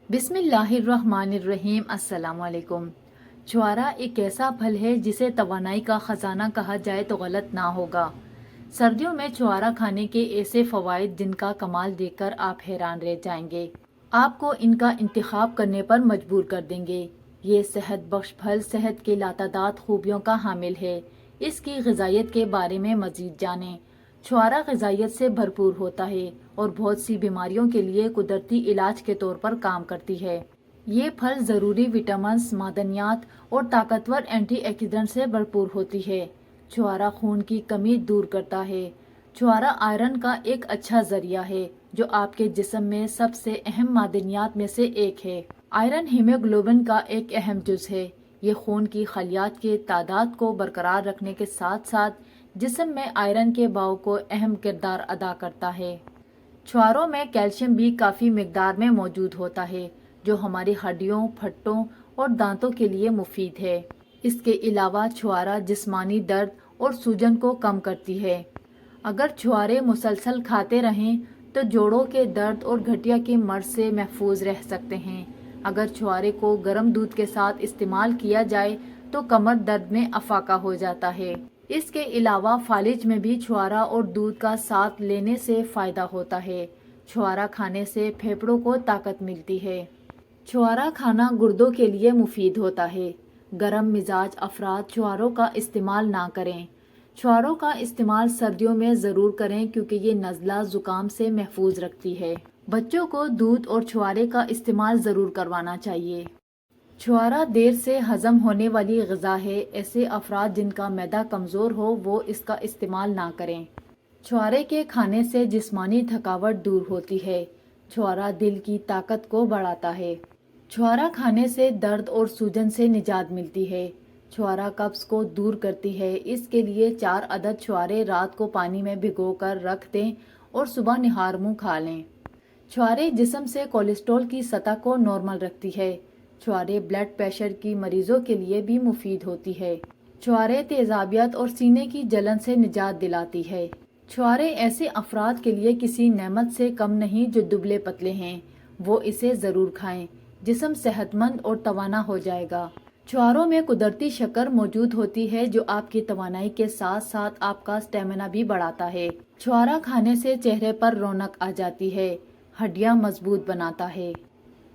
बिस्मिल्लाहिर्रहमानिर्रहीम। अस्सलाम वालेकुम। छुआरा एक ऐसा फल है जिसे तवानाई का खजाना कहा जाए तो गलत ना होगा। सर्दियों में छुआरा खाने के ऐसे फवाइद जिनका कमाल देखकर आप हैरान रह जाएंगे, आपको इनका इंतखाब करने पर मजबूर कर देंगे। ये सेहत बख्श फल सेहत के लातादाद खूबियों का हामिल है। इसकी ग़िज़ाइयत के बारे में मज़ीद जानें। छुआरा ग़िज़ाइयत से भरपूर होता है और बहुत सी बीमारियों के लिए कुदरती इलाज के तौर पर काम करती है। ये फल ज़रूरी विटामिन, मादनियात और ताकतवर एंटीऑक्सीडेंट से भरपूर होती है। छुआरा खून की कमी दूर करता है। छुआरा आयरन का एक अच्छा जरिया है जो आपके जिस्म में सबसे अहम मादनियात में से एक है। आयरन हीमोग्लोबिन का एक अहम जुज़ है। ये खून की खलियात के तादाद को बरकरार रखने के साथ साथ जिस्म में आयरन के बहाव को अहम किरदार अदा करता है। छुआरों में कैल्शियम भी काफ़ी मिकदार में मौजूद होता है जो हमारी हड्डियों, फट्टों और दांतों के लिए मुफीद है। इसके अलावा छुआरा जिस्मानी दर्द और सूजन को कम करती है। अगर छुआरे मुसलसल खाते रहें तो जोड़ों के दर्द और गठिया के मर्ज से महफूज रह सकते हैं। अगर छुआरे को गर्म दूध के साथ इस्तेमाल किया जाए तो कमर दर्द में अफाका हो जाता है। इसके अलावा फालिज में भी छुआरा और दूध का साथ लेने से फ़ायदा होता है। छुआरा खाने से फेफड़ों को ताकत मिलती है। छुआरा खाना गुर्दों के लिए मुफीद होता है। गर्म मिजाज अफराद छुआरों का इस्तेमाल ना करें। छुआरों का इस्तेमाल सर्दियों में ज़रूर करें क्योंकि ये नज़ला ज़ुकाम से महफूज रखती है। बच्चों को दूध और छुआरे का इस्तेमाल ज़रूर करवाना चाहिए। छुआरा देर से हजम होने वाली ग़िज़ा है। ऐसे अफराद जिनका मैदा कमज़ोर हो वो इसका इस्तेमाल ना करें। छुआरे के खाने से जिस्मानी थकावट दूर होती है। छुआरा दिल की ताकत को बढ़ाता है। छुआरा खाने से दर्द और सूजन से निजात मिलती है। छुआरा कब्ज़ को दूर करती है। इसके लिए 4 अदद छुआरे रात को पानी में भिगोकर रख दें और सुबह निहार मुँह खा लें। छुआरे जिस्म से कोलेस्ट्रॉल की सतह को नॉर्मल रखती है। छुआरे ब्लड प्रेशर की मरीजों के लिए भी मुफीद होती है। छुआरे तेजाबियत और सीने की जलन से निजात दिलाती है। छुआरे ऐसे अफराद के लिए किसी नेमत से कम नहीं जो दुबले पतले हैं, वो इसे ज़रूर खाएं। जिस्म सेहतमंद और तवाना हो जाएगा। छुआरों में कुदरती शक्कर मौजूद होती है जो आपकी तवानाई के साथ साथ आपका स्टेमिना भी बढ़ाता है। छुआरा खाने से चेहरे पर रौनक आ जाती है। हड्डियां मजबूत बनाता है।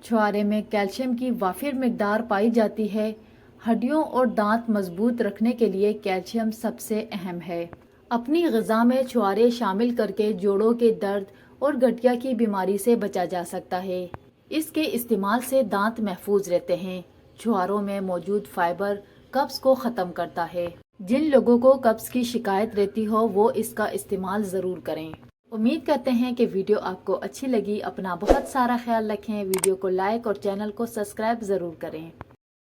छुआरे में कैल्शियम की वाफिर मिकदार पाई जाती है। हड्डियों और दांत मजबूत रखने के लिए कैल्शियम सबसे अहम है। अपनी ग़िज़ा में छुआरे शामिल करके जोड़ों के दर्द और गठिया की बीमारी से बचा जा सकता है। इसके इस्तेमाल से दांत महफूज रहते हैं। छुआरों में मौजूद फाइबर कब्ज़ को ख़त्म करता है। जिन लोगों को कब्ज़ की शिकायत रहती हो वो इसका इस्तेमाल ज़रूर करें। उम्मीद करते हैं कि वीडियो आपको अच्छी लगी। अपना बहुत सारा ख्याल रखें। वीडियो को लाइक और चैनल को सब्सक्राइब ज़रूर करें।